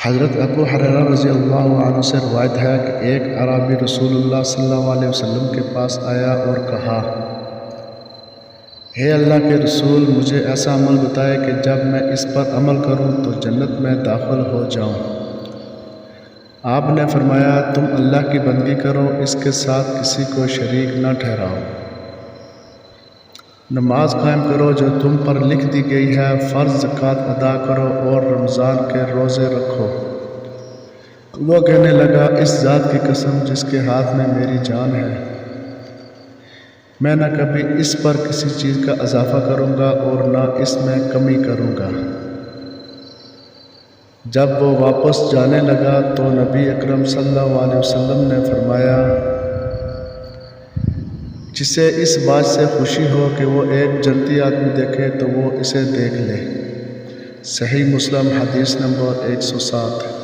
حضرت ابو ہریرہ رضی اللہ عنہ سے روایت ہے کہ ایک اعرابی رسول اللہ صلی اللہ علیہ وسلم کے پاس آیا اور کہا، اے اللہ کے رسول، مجھے ایسا عمل بتائے کہ جب میں اس پر عمل کروں تو جنت میں داخل ہو جاؤں۔ آپ نے فرمایا، تم اللہ کی بندگی کرو، اس کے ساتھ کسی کو شریک نہ ٹھہراؤ، نماز قائم کرو جو تم پر لکھ دی گئی ہے، فرض زکوٰۃ ادا کرو اور رمضان کے روزے رکھو۔ وہ کہنے لگا، اس ذات کی قسم جس کے ہاتھ میں میری جان ہے، میں نہ کبھی اس پر کسی چیز کا اضافہ کروں گا اور نہ اس میں کمی کروں گا۔ جب وہ واپس جانے لگا تو نبی اکرم صلی اللہ علیہ وسلم نے فرمایا، جسے اس بات سے خوشی ہو کہ وہ ایک جنتی آدمی دیکھے تو وہ اسے دیکھ لے۔ صحیح مسلم حدیث نمبر 107۔